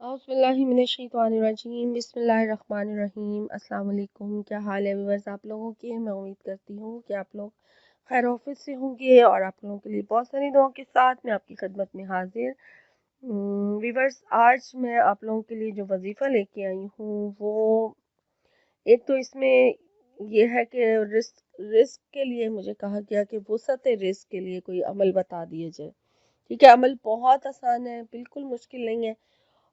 औज़ुबिल्लाहिमिनश्शैतानिर्रजीम बिस्मिल्लाहिर्रहमानिर्रहीम। अस्सलाम वालेकुम। क्या हाल है व्यूअर्स आप लोगों के? मैं उम्मीद करती हूँ कि आप लोग खैर ऑफिस से होंगे और आप लोगों के लिए बहुत सारी दुआओं के साथ मैं आपकी खिदमत में हाजिर। व्यूअर्स, आज मैं आप लोगों के लिए जो वजीफ़ा लेके आई हूँ वो एक तो इसमें ये है कि रिस्क रिस्क के लिए मुझे कहा गया कि वुसअत रिस्क के लिए कोई अमल बता दिए जाए। ठीक है, अमल बहुत आसान है, बिल्कुल मुश्किल नहीं है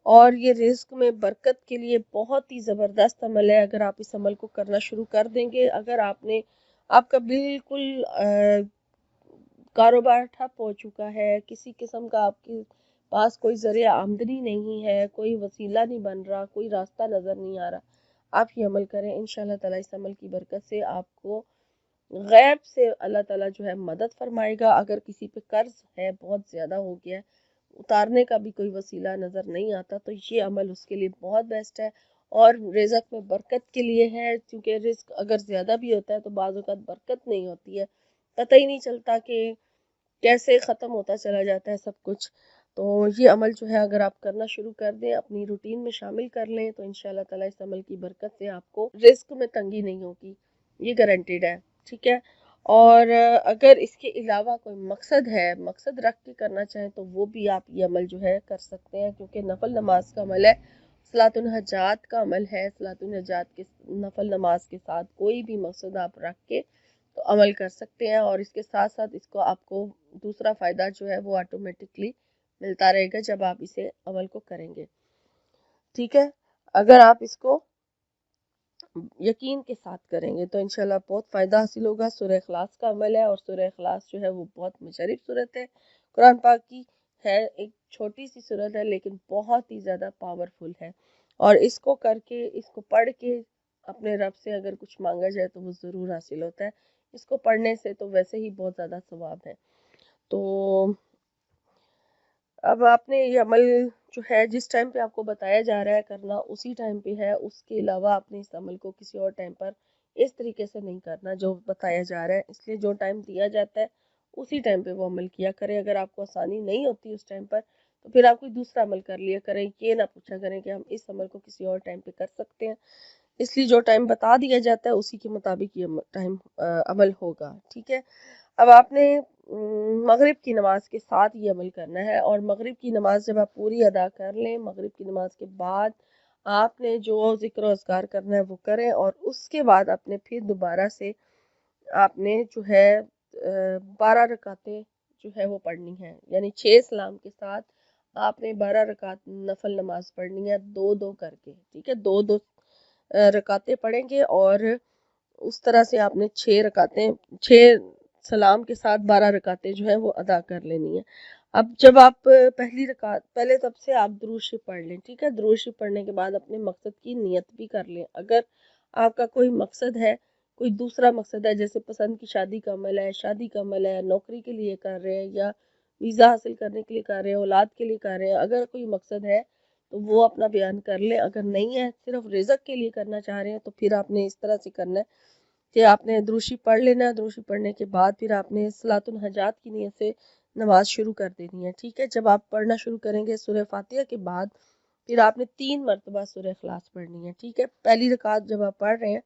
और ये रिस्क में बरकत के लिए बहुत ही ज़बरदस्त अमल है। अगर आप इस अमल को करना शुरू कर देंगे, अगर आपका बिल्कुल कारोबार ठप हो चुका है, किसी किस्म का आपके पास कोई ज़रिया आमदनी नहीं है, कोई वसीला नहीं बन रहा, कोई रास्ता नज़र नहीं आ रहा, आप ये अमल करें। इंशाल्लाह ताला इस अमल की बरकत से आपको गैब से अल्लाह ताला जो है मदद फरमाएगा। अगर किसी पे कर्ज है, बहुत ज़्यादा हो गया है, उतारने का भी कोई वसीला नज़र नहीं आता, तो ये अमल उसके लिए बहुत बेस्ट है और रिज़्क में बरकत के लिए है। क्योंकि रिज़्क अगर ज़्यादा भी होता है तो बाज़ औक़ात बरकत नहीं होती है, पता ही नहीं चलता कि कैसे ख़त्म होता चला जाता है सब कुछ। तो ये अमल जो है अगर आप करना शुरू कर दें, अपनी रूटीन में शामिल कर लें, तो इंशाल्लाह ताला इस अमल की बरकत से आपको रिस्क में तंगी नहीं होगी, ये गारंटेड है। ठीक है, और अगर इसके अलावा कोई मकसद है, मकसद रख के करना चाहें तो वो भी आप ये अमल जो है कर सकते हैं, क्योंकि नफल नमाज का अमल है, सलातुल हजात का अमल है। सलातुल हजात के नफल नमाज के साथ कोई भी मकसद आप रख के तो अमल कर सकते हैं और इसके साथ साथ इसको आपको दूसरा फ़ायदा जो है वो ऑटोमेटिकली मिलता रहेगा जब आप इसे अमल को करेंगे। ठीक है, अगर आप इसको यकीन के साथ करेंगे तो इंशाल्लाह बहुत फ़ायदा हासिल होगा। सूरह इखलास का अमल है और सूरह इखलास जो है वो बहुत मुशर्रफ सूरत है कुरान पाक की। है एक छोटी सी सूरत है लेकिन बहुत ही ज़्यादा पावरफुल है और इसको करके, इसको पढ़ के अपने रब से अगर कुछ मांगा जाए तो वो ज़रूर हासिल होता है। इसको पढ़ने से तो वैसे ही बहुत ज़्यादा सवाब है। तो अब आपने ये अमल जो है जिस टाइम पे आपको बताया जा रहा है करना उसी टाइम पे है, उसके अलावा आपने इस अमल को किसी और टाइम पर इस तरीके से नहीं करना जो बताया जा रहा है। इसलिए जो टाइम दिया जाता है उसी टाइम पे वो अमल किया करें। अगर आपको आसानी नहीं होती उस टाइम पर तो फिर आप कोई दूसरा अमल कर लिया करें, ये ना पूछा करें कि हम इस अमल को किसी और टाइम पे कर सकते हैं। इसलिए जो टाइम बता दिया जाता है उसी के मुताबिक ये टाइम अमल होगा। ठीक है, अब आपने मगरिब की नमाज के साथ ये अमल करना है और मगरिब की नमाज जब आप पूरी अदा कर लें, मगरिब की नमाज के बाद आपने जो ज़िक्र और अज़कार करना है वो करें और उसके बाद आपने फिर दोबारा से आपने जो है 12 रकातें जो है वो पढ़नी है, यानी 6 सलाम के साथ आपने 12 रकात नफल नमाज पढ़नी है, दो दो करके। ठीक है, दो दो रकातें पढ़ेंगे और उस तरह से आपने 6 सलाम के साथ 12 रकातें जो है वो अदा कर लेनी है। अब जब आप पहली रकात पहले तब से आप दुरूद शरीफ पढ़ लें। ठीक है, दुरूद शरीफ पढ़ने के बाद अपने मकसद की नियत भी कर लें। अगर आपका कोई मकसद है, कोई दूसरा मकसद है, जैसे पसंद की शादी का अमल है, शादी का अमल है, नौकरी के लिए कर रहे हैं या वीज़ा हासिल करने के लिए कर रहे हैं, औलाद के लिए कर रहे हैं, अगर कोई मकसद है तो वो अपना बयान कर लें। अगर नहीं है, सिर्फ रिज़्क के लिए करना चाह रहे हैं तो फिर आपने इस तरह से करना है कि आपने दुरूद शरीफ पढ़ लेना है। दुरूद शरीफ पढ़ने के बाद फिर आपने सलातुल हजात की नियत से नमाज शुरू कर देनी है। ठीक है, जब आप पढ़ना शुरू करेंगे सूरह फातिहा के बाद फिर आपने 3 मरतबा सूरह इखलास पढ़नी है। ठीक है, पहली रकात जब आप पढ़ रहे हैं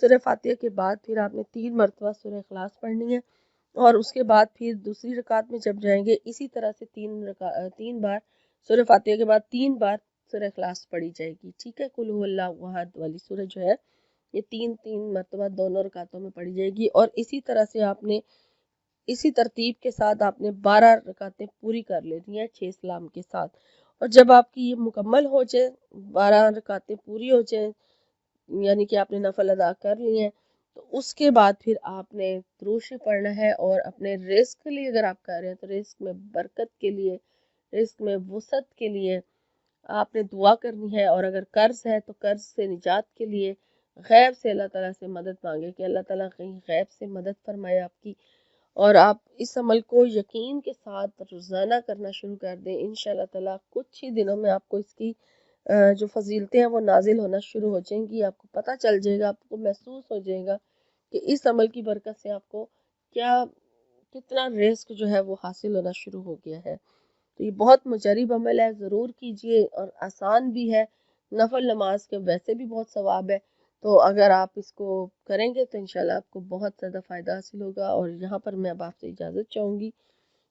सूरह फातिहा के बाद फिर आपने 3 मरतबा सूरह इखलास पढ़नी है और उसके बाद फिर दूसरी रकात में जब जाएंगे इसी तरह से 3 बार सूरह फातिहा के बाद 3 बार सूरह इखलास पढ़ी जाएगी। ठीक है, कुल हुवल्लाहु अहद वाली सूरह जो है ये 3 मरतबा दोनों रकातों में पढ़ी जाएगी और इसी तरह से आपने इसी तरतीब के साथ आपने 12 रकातें पूरी कर लेनी है 6 सलाम के साथ। और जब आपकी ये मुकम्मल हो जाए, 12 रकातें पूरी हो जाए, यानी कि आपने नफल अदा कर लिए हैं, तो उसके बाद फिर आपने दुरूद शरीफ पढ़ना है और अपने रिस्क के लिए अगर आप कर रहे हैं तो रिस्क में बरकत के लिए, रिस्क में वसअत के लिए आपने दुआ करनी है और अगर कर्ज है तो कर्ज से निजात के लिए गैब से अल्लाह ताला से मदद मांगे कि अल्लाह ताला कहीं गैब से मदद फरमाए आपकी और आप इस अमल को यकीन के साथ रोज़ाना करना शुरू कर दें। इंशाल्लाह ताला कुछ ही दिनों में आपको इसकी जो फजीलतें हैं वो नाजिल होना शुरू हो जाएंगी। आपको पता चल जाएगा, आपको महसूस हो जाएगा कि इस अमल की बरकत से आपको क्या कितना रिस्क जो है वो हासिल होना शुरू हो गया है। تو یہ بہت مجرب عمل ہے، ضرور کیجئے، اور آسان بھی ہے، نفل نماز کے ویسے بھی بہت ثواب ہے، تو اگر آپ اس کو کریں گے تو انشاءاللہ آپ کو بہت زیادہ فائدہ حاصل ہوگا۔ اور یہاں پر میں اب آپ سے اجازت چاہوں گی،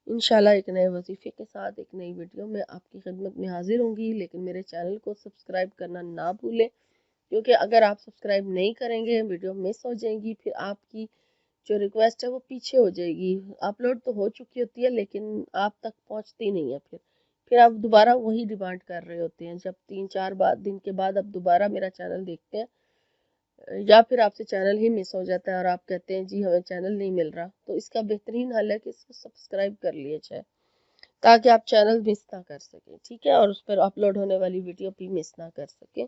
انشاءاللہ ایک نئے وظیفے کے ساتھ ایک نئی ویڈیو میں آپ کی خدمت میں حاضر ہوں گی، لیکن میرے چینل کو سبسکرائب کرنا نہ بھولیں، کیونکہ اگر آپ سبسکرائب نہیں کریں گے ویڈیو مس ہو جائیں گی، پھر آپ کی جو ریکویسٹ ہے وہ پیچھے ہو جائے گی، اپلوڈ تو ہو چکی ہوتی ہے لیکن آپ تک پہنچتی نہیں ہے، پھر آپ دوبارہ وہی ڈیمانڈ کر رہے ہوتے ہیں، جب 3-4 دن کے بعد آپ دوبارہ میرا چینل دیکھتے ہیں، یا پھر آپ سے چینل ہی مس ہو جاتا ہے اور آپ کہتے ہیں جی ہمیں چینل نہیں مل رہا، تو اس کا بہترین حل ہے کہ اس کو سبسکرائب کر لیے جائے، تاکہ آپ چینل مس نہ کر سکیں، ٹھیک ہے، اور اس پر اپلوڈ ہونے والی ویڈیو بھی مس نہ کر سکیں۔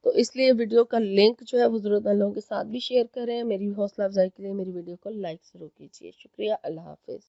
تو اس لیے ویڈیو کا لنک جو ہے وہ ضرورت مند لوگوں کے ساتھ بھی شیئر کریں، میری حوصلہ افزائی کے لیے میری ویڈیو کو لائک ضرور کیجیے۔ شکریہ، اللہ حافظ۔